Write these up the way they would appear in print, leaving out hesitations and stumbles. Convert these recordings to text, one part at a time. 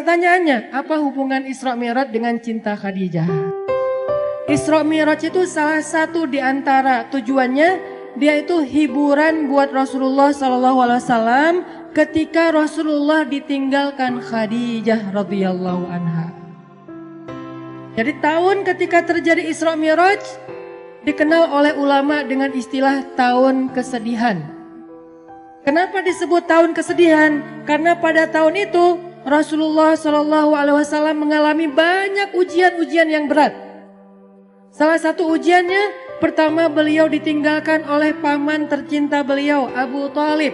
pertanyaannya, apa hubungan Isra Mi'raj dengan cinta Khadijah? Isra Mi'raj itu salah satu di antara tujuannya, dia itu hiburan buat Rasulullah SAW ketika Rasulullah ditinggalkan Khadijah radhiyallahu anha. Jadi tahun ketika terjadi Isra Mi'raj dikenal oleh ulama dengan istilah tahun kesedihan. Kenapa disebut tahun kesedihan? Karena pada tahun itu Rasulullah SAW mengalami banyak ujian-ujian yang berat. Salah satu ujiannya, pertama beliau ditinggalkan oleh paman tercinta beliau, Abu Thalib.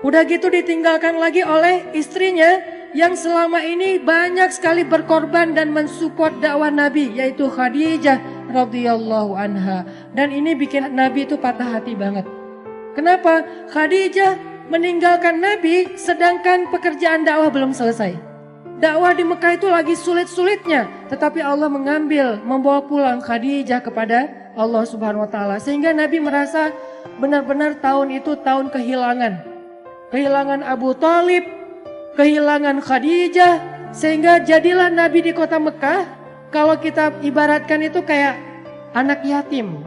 Udah gitu ditinggalkan lagi oleh istrinya yang selama ini banyak sekali berkorban dan mensupport dakwah Nabi, yaitu Khadijah radhiyallahu anha. Dan ini bikin Nabi itu patah hati banget. Kenapa? Khadijah meninggalkan Nabi sedangkan pekerjaan dakwah belum selesai. Dakwah di Mekah itu lagi sulit-sulitnya, tetapi Allah membawa pulang Khadijah kepada Allah Subhanahu wa taala, sehingga Nabi merasa benar-benar tahun itu tahun kehilangan. Kehilangan Abu Thalib, kehilangan Khadijah, sehingga jadilah Nabi di kota Mekah, kalau kita ibaratkan itu kayak anak yatim,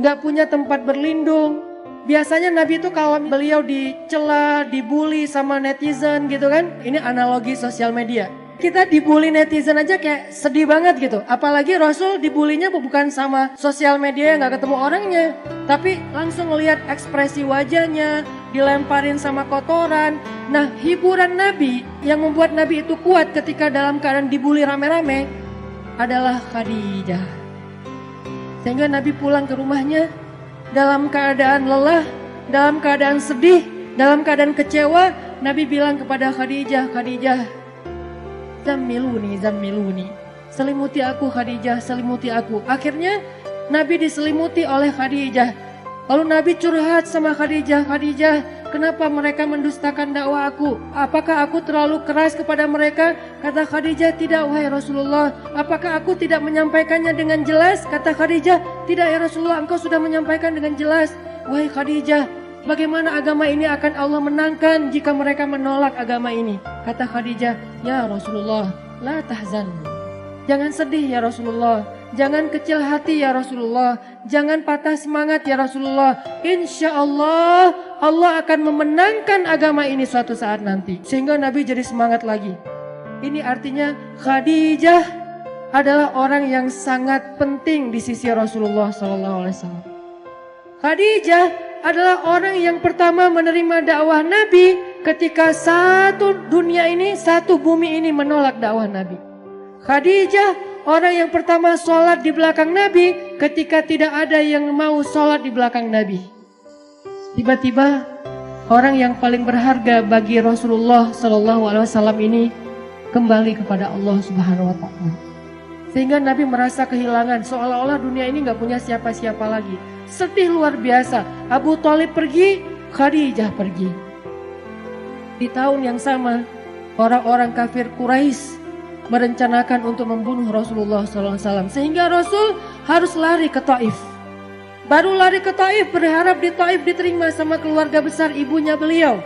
nggak punya tempat berlindung. Biasanya Nabi itu kalau beliau dicela, dibully sama netizen gitu kan. Ini analogi sosial media. Kita dibully netizen aja kayak sedih banget gitu. Apalagi Rasul dibulinya bukan sama sosial media yang gak ketemu orangnya, tapi langsung ngelihat ekspresi wajahnya, dilemparin sama kotoran. Nah, hiburan Nabi yang membuat Nabi itu kuat ketika dalam keadaan dibully rame-rame adalah Khadijah. Sehingga Nabi pulang ke rumahnya dalam keadaan lelah, dalam keadaan sedih, dalam keadaan kecewa. Nabi bilang kepada Khadijah, Khadijah, zammiluni, selimuti aku Khadijah, selimuti aku. Akhirnya Nabi diselimuti oleh Khadijah. Lalu Nabi curhat sama Khadijah, Khadijah, kenapa mereka mendustakan dakwah aku? Apakah aku terlalu keras kepada mereka? Kata Khadijah, tidak wahai Rasulullah. Apakah aku tidak menyampaikannya dengan jelas? Kata Khadijah, tidak ya Rasulullah, engkau sudah menyampaikan dengan jelas. Wahai Khadijah, bagaimana agama ini akan Allah menangkan jika mereka menolak agama ini? Kata Khadijah, ya Rasulullah, la tahzan. Jangan sedih ya Rasulullah, jangan kecil hati ya Rasulullah, jangan patah semangat ya Rasulullah. Insya Allah, Allah akan memenangkan agama ini suatu saat nanti. Sehingga Nabi jadi semangat lagi. Ini artinya Khadijah adalah orang yang sangat penting di sisi Rasulullah SAW. Khadijah adalah orang yang pertama menerima dakwah Nabi ketika satu dunia ini, satu bumi ini menolak dakwah Nabi. Khadijah orang yang pertama sholat di belakang Nabi ketika tidak ada yang mau sholat di belakang Nabi. Tiba-tiba orang yang paling berharga bagi Rasulullah SAW ini kembali kepada Allah Subhanahu wa taala. Sehingga Nabi merasa kehilangan, seolah-olah dunia ini gak punya siapa-siapa lagi. Sedih luar biasa. Abu Thalib pergi, Khadijah pergi. Di tahun yang sama, orang-orang kafir Quraisy merencanakan untuk membunuh Rasulullah SAW. Sehingga Rasul harus lari ke Taif. Baru lari ke Taif, berharap di Taif diterima sama keluarga besar ibunya beliau,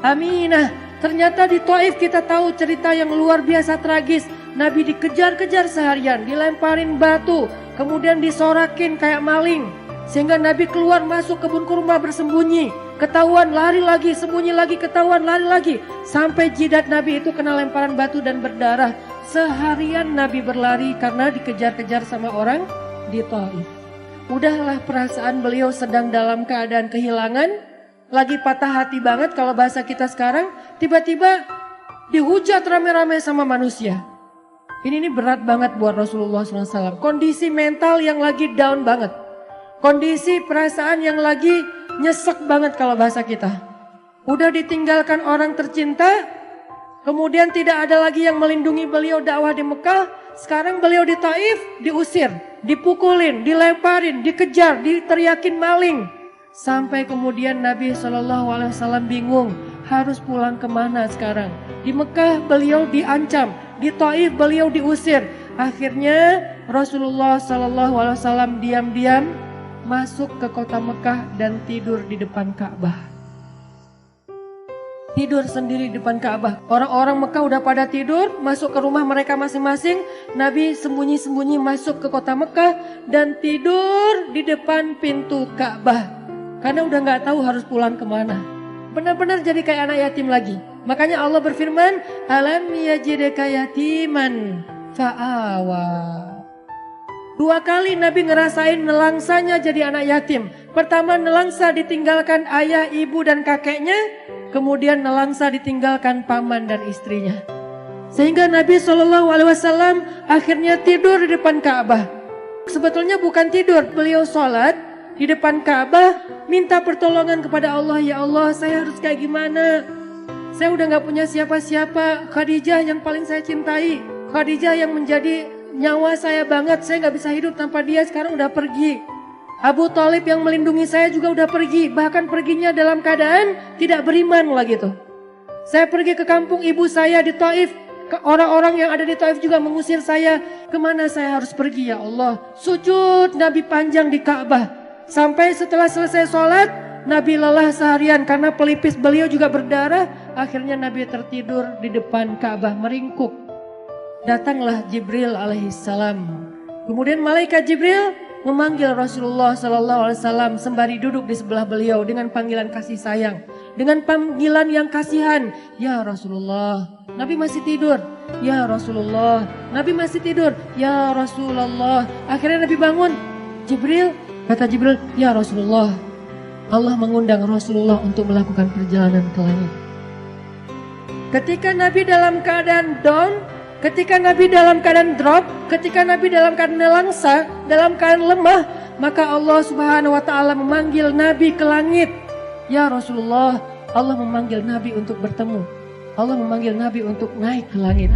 Aminah. Ternyata di Taif kita tahu cerita yang luar biasa tragis. Nabi dikejar-kejar seharian, dilemparin batu, kemudian disorakin kayak maling. Sehingga Nabi keluar masuk kebun kurma bersembunyi. Ketahuan lari lagi, sembunyi lagi, ketahuan lari lagi. Sampai jidat Nabi itu kena lemparan batu dan berdarah. Seharian Nabi berlari karena dikejar-kejar sama orang di Taif. Udahlah, perasaan beliau sedang dalam keadaan kehilangan, lagi patah hati banget kalau bahasa kita sekarang. Tiba-tiba dihujat rame-rame sama manusia. Ini berat banget buat Rasulullah SAW. Kondisi mental yang lagi down banget. Kondisi perasaan yang lagi nyesek banget kalau bahasa kita. Udah ditinggalkan orang tercinta, kemudian tidak ada lagi yang melindungi beliau dakwah di Mekah. Sekarang beliau di Taif diusir, dipukulin, dilemparin, dikejar, diteriakin maling. Sampai kemudian Nabi SAW bingung harus pulang kemana sekarang. Di Mekah beliau diancam, di Taif beliau diusir. Akhirnya Rasulullah SAW diam-diam masuk ke kota Mekah dan tidur di depan Ka'bah. tidur sendiri di depan Ka'bah. Orang-orang Mekah udah pada tidur, masuk ke rumah mereka masing-masing. Nabi sembunyi-sembunyi masuk ke kota Mekah dan tidur di depan pintu Ka'bah. Karena udah gak tahu harus pulang kemana. Benar-benar jadi kayak anak yatim lagi. Makanya Allah berfirman, alam yajidka yatiman fa'awa. 2 kali Nabi ngerasain nelangsanya jadi anak yatim. Pertama nelangsa ditinggalkan ayah, ibu dan kakeknya. Kemudian nelangsa ditinggalkan paman dan istrinya. Sehingga Nabi SAW akhirnya tidur di depan Ka'bah. Sebetulnya bukan tidur, beliau sholat di depan Ka'bah. Minta pertolongan kepada Allah, ya Allah saya harus kayak gimana. Saya udah gak punya siapa-siapa. Khadijah yang paling saya cintai. Khadijah yang menjadi nyawa saya banget. Saya gak bisa hidup tanpa dia, sekarang udah pergi. Abu Thalib yang melindungi saya juga udah pergi. Bahkan perginya dalam keadaan tidak beriman lagi tuh. Saya pergi ke kampung ibu saya di Taif. Orang-orang yang ada di Taif juga mengusir saya. Kemana saya harus pergi ya Allah? Sujud Nabi panjang di Ka'bah. Sampai setelah selesai sholat, Nabi lelah seharian karena pelipis beliau juga berdarah. Akhirnya Nabi tertidur di depan Ka'bah meringkuk. Datanglah Jibril alaihissalam. Kemudian malaikat Jibril memanggil Rasulullah SAW sembari duduk di sebelah beliau dengan panggilan kasih sayang. Dengan panggilan yang kasihan. Ya Rasulullah. Nabi masih tidur. Ya Rasulullah. Nabi masih tidur. Ya Rasulullah. Akhirnya Nabi bangun. Jibril. Kata Jibril. Ya Rasulullah. Allah mengundang Rasulullah untuk melakukan perjalanan ke langit. Ketika Nabi dalam keadaan down, ketika Nabi dalam keadaan drop, ketika Nabi dalam keadaan nelangsa, dalam keadaan lemah, maka Allah Subhanahu wa taala memanggil Nabi ke langit. Ya Rasulullah, Allah memanggil Nabi untuk bertemu. Allah memanggil Nabi untuk naik ke langit.